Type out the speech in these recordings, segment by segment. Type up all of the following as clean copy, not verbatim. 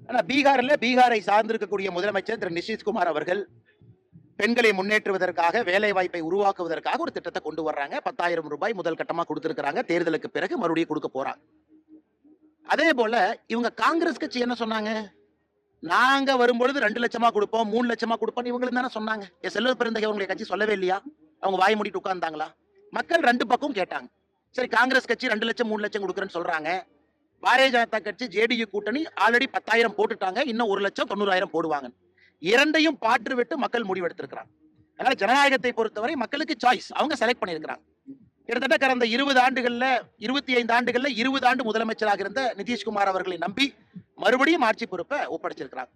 ஆனா பீகாரை சார்ந்திருக்கக்கூடிய முதலமைச்சர் திரு நிதிஷ்குமார் அவர்கள் பெண்களை முன்னேற்றுவதற்காக, வேலை வாய்ப்பை உருவாக்குவதற்காக ஒரு திட்டத்தை கொண்டு வர்றாங்க. 10,000 ரூபாய் முதல் கட்டமா கொடுத்திருக்கிறாங்க. தேர்தலுக்கு பிறகு மறுபடியும் கொடுக்க போறாங்க. அதே போல இவங்க காங்கிரஸ் கட்சி என்ன சொன்னாங்க? நாங்க வரும்பொழுது 2 லட்சமா கொடுப்போம், 3 லட்சமா கொடுப்போம் இவங்களுக்கு தானே சொன்னாங்க. செல்வ பெருந்தகை அவங்களுடைய கட்சி சொல்லவே இல்லையா? அவங்க வாய் மூடிட்டு உட்கார்ந்தாங்களா? மக்கள் 2 பக்கம் கேட்டாங்க. சரி, காங்கிரஸ் கட்சி 2 லட்சம் 3 லட்சம் கொடுக்குறேன்னு சொல்றாங்க. பாரதிய ஜனதா கட்சி ஜேடியு கூட்டணி ஆல்ரெடி 10,000 போட்டுட்டாங்க. இன்னும் 1,90,000 போடுவாங்க. இரண்டையும் பாற்று விட்டு மக்கள் முடிவெடுத்திருக்கிறாங்க. அதனால ஜனநாயகத்தை பொறுத்தவரை மக்களுக்கு சாய்ஸ். அவங்க செலக்ட் பண்ணியிருக்கிறாங்க. கிட்டத்தட்ட கடந்த 20 ஆண்டுகள்ல 25 ஆண்டுகள்ல 20 ஆண்டு முதலமைச்சராக இருந்த நிதிஷ்குமார் அவர்களை நம்பி மறுபடியும் ஆட்சி பொறுப்பை ஒப்படைச்சிருக்கிறாங்க.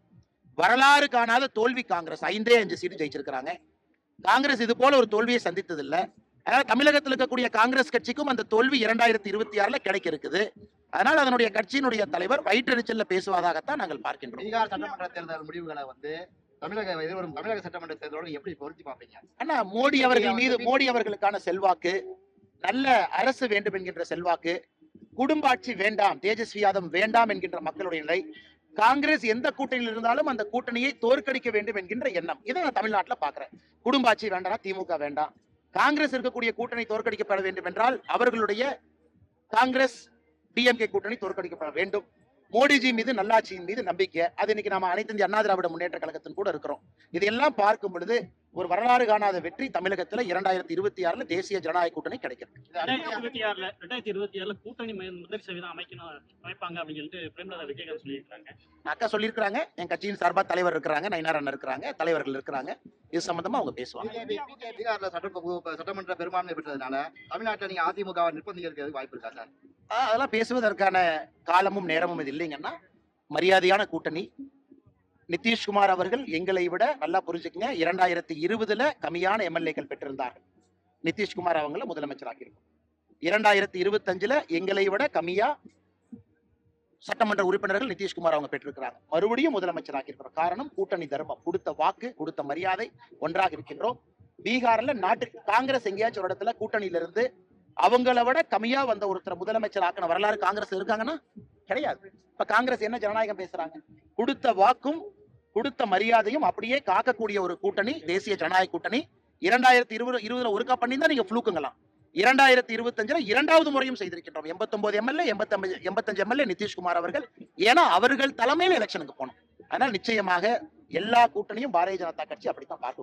வரலாறு காணாத தோல்வி காங்கிரஸ். 5 சீட்டு ஜெயிச்சிருக்கிறாங்க. காங்கிரஸ் இது போல ஒரு தோல்வியை சந்தித்தது இல்ல. அதனால தமிழகத்தில் இருக்கக்கூடிய காங்கிரஸ் கட்சிக்கும் அந்த தோல்வி 2026 கிடைக்க இருக்குது. அதனால அதனுடைய கட்சியினுடைய தலைவர் வயிற்றெரிச்சல்ல பேசுவதாகத்தான் நாங்கள் பார்க்கின்றோம். பீகார் சட்டமன்ற தேர்தல் முடிவுகளை தமிழக சட்டமன்ற தேர்தலோடு எப்படி பொருத்தி பார்ப்பீங்க? ஆனா மோடி அவர்கள் மீது மோடி அவர்களுக்கான செல்வாக்கு, நல்ல அரசு வேண்டும் என்கின்ற செல்வாக்கு, குடும்ப ஆட்சி வேண்டாம், தேஜஸ்வி யாதவ் வேண்டாம் என்கின்ற மக்களுடைய நிலை, காங்கிரஸ் எந்த கூட்டணியில் இருந்தாலும் அந்த கூட்டணியை தோற்கடிக்க வேண்டும் என்கின்ற எண்ணம், இதை நான் தமிழ்நாட்டில் பாக்குறேன். குடும்ப ஆட்சி வேண்டாம், திமுக வேண்டாம். காங்கிரஸ் இருக்கக்கூடிய கூட்டணி தோற்கடிக்கப்பட வேண்டும் என்றால் அவர்களுடைய காங்கிரஸ் டிஎம்கே கூட்டணி தோற்கடிக்கப்பட வேண்டும். மோடிஜி மீது, நல்லாட்சியின் மீது நம்பிக்கை. அது இன்னைக்கு நாம அனைத்து இந்திய அண்ணா திராவிட முன்னேற்ற கழகத்தின் கூட இருக்கிறோம். இதெல்லாம் பார்க்கும் பொழுது ஒரு வரலாறு காணாத வெற்றி தமிழகத்துல 2026 தேசிய ஜனநாயக கூட்டணி கிடைக்கும். 2026 கூட்டணி முதல் சதவீதம் அமைப்பாங்க அப்படின்னு சொல்லிட்டு பிரேமலதா விஜயகாந்த் சொல்லியிருக்காங்க. அக்கா சொல்லியிருக்காங்க. என் கட்சியின் சார்பா தலைவர் இருக்கிறாங்க, நயினார் அண்ணன் இருக்கிறாங்க, தலைவர்கள் இருக்கிறாங்க. இது சம்பந்தமா அவங்க பேசுவாங்க. பீகார்ல சட்டமன்ற பெரும்பான்மை பெற்றதுனால தமிழ்நாட்டில் நீங்க அதிமுக நிர்பந்திக்கிறதுக்கு வாய்ப்பு இருக்கா சார்? அதெல்லாம் பேசுவதற்கான காலமும் நேரமும் இது இல்லைங்கன்னா, மரியாதையான கூட்டணி. நிதிஷ்குமார் அவர்கள் எங்களை விட நல்லா புரிஞ்சுக்கங்க, 2020 கம்மியான எம்எல்ஏக்கள் பெற்றிருந்தார்கள். நிதிஷ்குமார் அவங்கள முதலமைச்சராக இருக்கும். 2025 எங்களை விட கம்மியா சட்டமன்ற உறுப்பினர்கள் நிதிஷ்குமார் அவங்க பெற்றிருக்கிறாங்க. மறுபடியும் முதலமைச்சராக இருக்கிறோம். காரணம் கூட்டணி தர்மம். கொடுத்த வாக்கு, கொடுத்த மரியாதை, ஒன்றாக இருக்கின்றோம். பீகார்ல நாட்டுக்கு காங்கிரஸ் எங்கேயாச்சும் ஒரு இடத்துல கூட்டணியில இருந்து அவங்கள விட கம்மியா வந்த ஒருத்தர் முதலமைச்சர் ஆக்கின வரலாறு காங்கிரஸ் இருக்காங்கன்னா கிடையாது. இப்ப காங்கிரஸ் என்ன ஜனநாயகம் பேசுறாங்க? கொடுத்த வாக்கும் கொடுத்த மரியாதையும் அப்படியே காக்கக்கூடிய ஒரு கூட்டணி தேசிய ஜனநாயக கூட்டணி. 2020 ஒருக்கா பண்ணி தான் நீங்க புளுக்குங்கலாம். 2025 இரண்டாவது முறையும் செய்திருக்கின்றோம். 89 எம்எல்ஏ, 85 எம்எல்ஏ நிதிஷ்குமார் அவர்கள். ஏன்னா அவர்கள் தலைமையில் எலெக்ஷனுக்கு போனோம். அதனால நிச்சயமாக எல்லா கூட்டணியும் பாரதிய ஜனதா கட்சி அப்படித்தான் பார்க்கும்.